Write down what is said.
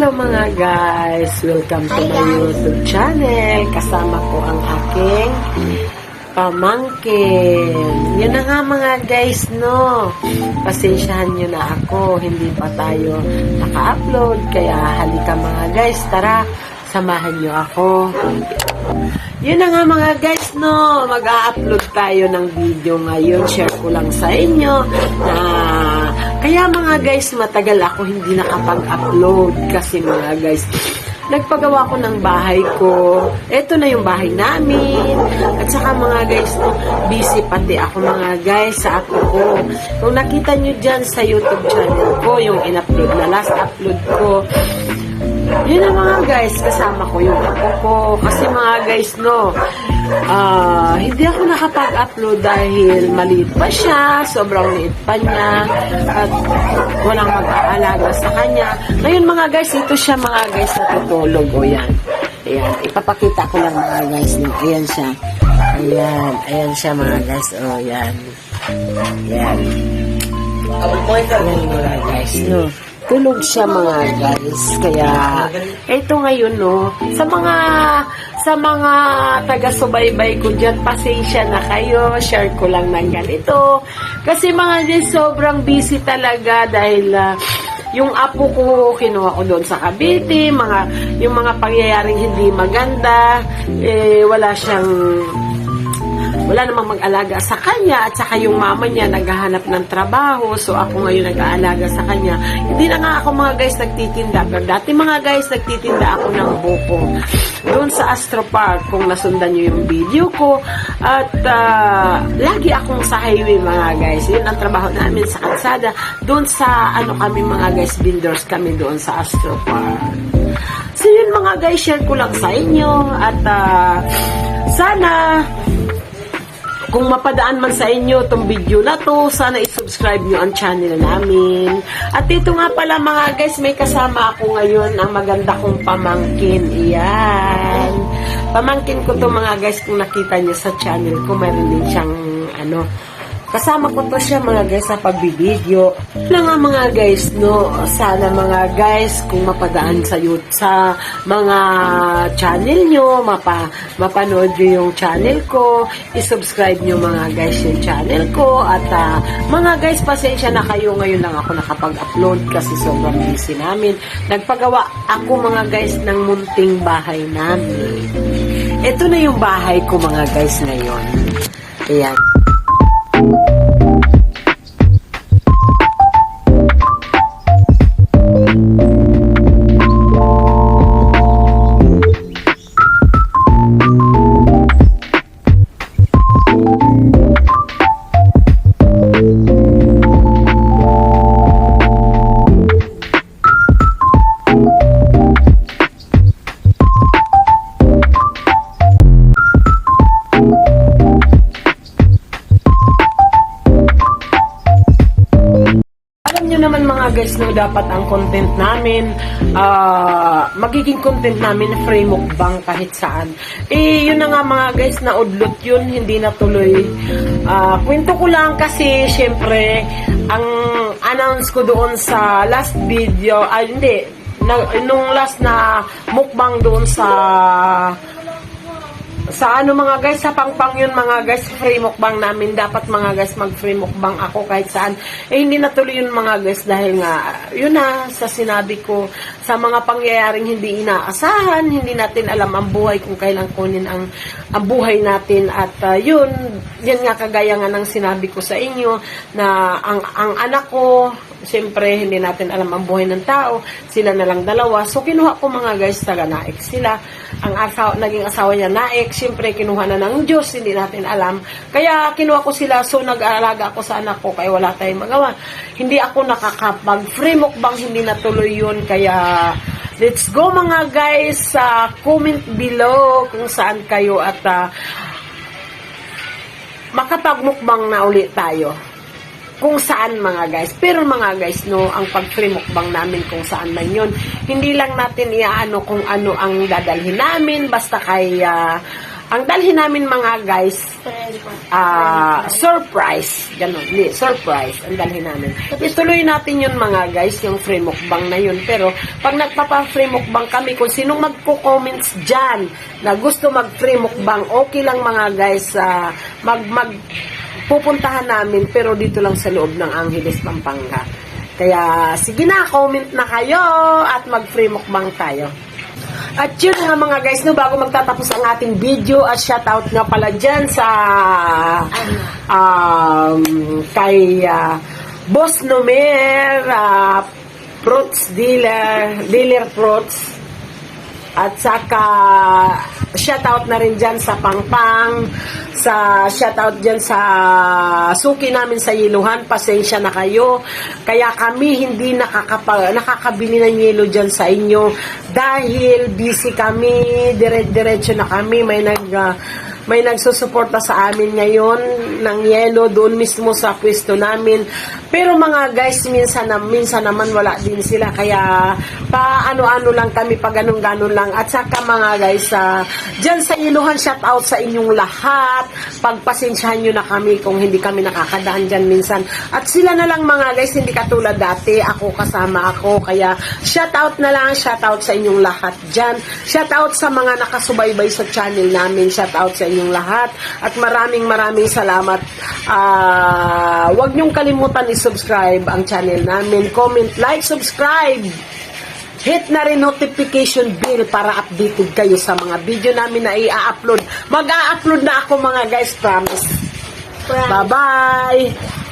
Hello mga guys! Welcome to my YouTube channel. Kasama ko ang aking pamangkin. Yun na nga mga guys, no? Pasensyahan nyo na ako. Hindi pa tayo naka-upload. Kaya halika mga guys, tara, samahan nyo ako. Yun na nga mga guys, no? Mag-a-upload tayo ng video ngayon. Share ko lang sa inyo na kaya mga guys, matagal ako hindi nakapag-upload kasi mga guys, nagpagawa ko ng bahay ko. Ito na yung bahay namin. At saka mga guys, no, busy pati ako mga guys sa ako ko. Kung nakita nyo dyan sa YouTube channel ko, yung in-upload na last upload ko, yun na mga guys, kasama ko yung ako ko. Kasi mga guys, no, hindi ako nakapag-upload dahil maliit pa siya, sobrang liit pa niya, at walang mag-aalaga sa kanya. Ngayon mga guys, ito siya mga guys, natutulog. O yan. Ayan, ipapakita ko lang mga guys. No? Ayan siya. Ayan siya mga guys. O yan. Ayan. Ayan mga guys. No? Tulog siya mga guys. Kaya, ito ngayon, no, sa mga taga-subaybay ko dyan, pasensya na kayo, share ko lang ng ganito. Kasi mga guys, sobrang busy talaga dahil yung apo ko, kinuha ko doon sa Cavite, yung mga pangyayaring hindi maganda, wala namang mag-alaga sa kanya, at saka yung mama niya naghahanap ng trabaho, so ako ngayon nag-aalaga sa kanya. Hindi na nga ako mga guys nagtitinda, pero dati mga guys nagtitinda ako ng buko doon sa Astro Park, kung nasundan nyo yung video ko, at lagi akong sa highway mga guys. Yun ang trabaho namin sa kalsada, doon sa kami mga guys, vendors kami doon sa Astro Park. So yun mga guys, share ko lang sa inyo, at sana kung mapadaan man sa inyo itong video na to, sana i-subscribe nyo ang channel namin. At dito nga pala mga guys, may kasama ako ngayon, ang maganda kong pamangkin. Iyan. Pamangkin ko to mga guys, kung nakita nyo sa channel ko, mayroon din siyang kasama ko to siya mga guys sa pagbibideo. Wala nga mga guys, no, sana mga guys, kung mapadaan sa YouTube, sa mga channel nyo, mapanood nyo yung channel ko, i-subscribe nyo mga guys yung channel ko, at mga guys, pasensya na kayo, ngayon lang ako nakapag-upload kasi sobrang busy namin. Nagpagawa ako mga guys ng munting bahay namin. Ito na yung bahay ko mga guys ngayon. Ayan. Naman mga guys, no, dapat ang content namin, magiging content namin free mukbang kahit saan. Yun na nga mga guys, naudlot yun, hindi natuloy. Kwento ko lang kasi syempre ang announce ko doon sa last video, nung last na mukbang doon sa mga guys, sa pangpang yun mga guys, free mukbang namin. Dapat mga guys, mag-free mukbang ako kahit saan. Hindi natuloy yun mga guys dahil nga, yun na, sa sinabi ko, sa mga pangyayaring hindi inaasahan, hindi natin alam ang buhay kung kailan kunin ang buhay natin. At yan nga, kagaya nga ng sinabi ko sa inyo, na ang anak ko, siyempre, hindi natin alam ang buhay ng tao. Sila na lang dalawa. So, kinuha ko mga guys, taga-naik sila. Naging asawa niya naik. Siyempre, kinuha na ng Diyos. Hindi natin alam. Kaya, kinuha ko sila. So, nag-aalaga ako sa anak ko. Kaya wala tayong magawa. Hindi ako nakakapag-free mukbang. Hindi natuloy yun. Kaya, let's go mga guys. Comment below kung saan kayo at makapag-mukbang na ulit tayo. Kung saan mga guys. Pero mga guys, no, ang pag-free mukbang namin kung saan man yun. Hindi lang natin iaano kung ano ang dadalhin namin. Basta kay Ang dalhin namin mga guys, surprise. Ganon, surprise. Ang dalhin namin. Ituloy natin yun mga guys, yung free mukbang na yun. Pero, pag nagpapa-free mukbang kami, kung sinong magko-comments dyan na gusto mag-free mukbang, okay lang mga guys, pupuntahan namin, pero dito lang sa loob ng Angeles, Pampanga. Kaya, sige na, comment na kayo at mag-free mukbang tayo. At yun nga mga guys, no, bago magtatapos ang ating video, at shoutout nga pala dyan sa kay Boss Nomer, fruits dealer fruits. At saka, shoutout na rin dyan sa Pangpang, shoutout dyan sa suki namin sa Yeluhan, pasensya na kayo. Kaya kami hindi nakakabili ng yelo dyan sa inyo dahil busy kami, diretso na kami, may nagsusuporta sa amin ngayon ng yelo doon mismo sa pwesto namin. Pero mga guys, minsan naman wala din sila. Kaya paano-ano lang kami, pag ganun lang. At saka mga guys, dyan sa Yeluhan, shout out sa inyong lahat. Pagpasensyahan nyo na kami kung hindi kami nakakadaan dyan minsan. At sila na lang mga guys, hindi katulad dati. Ako kasama ako. Kaya shout out na lang, shout out sa inyong lahat dyan. Shout out sa mga nakasubaybay sa channel namin. Shout out sa inyong lahat at maraming salamat. Huwag niyong kalimutan i-subscribe ang channel namin, comment, like, subscribe, hit na rin notification bell para updated kayo sa mga video namin na i-upload. Mag-a-upload na ako mga guys, promise. Bye bye.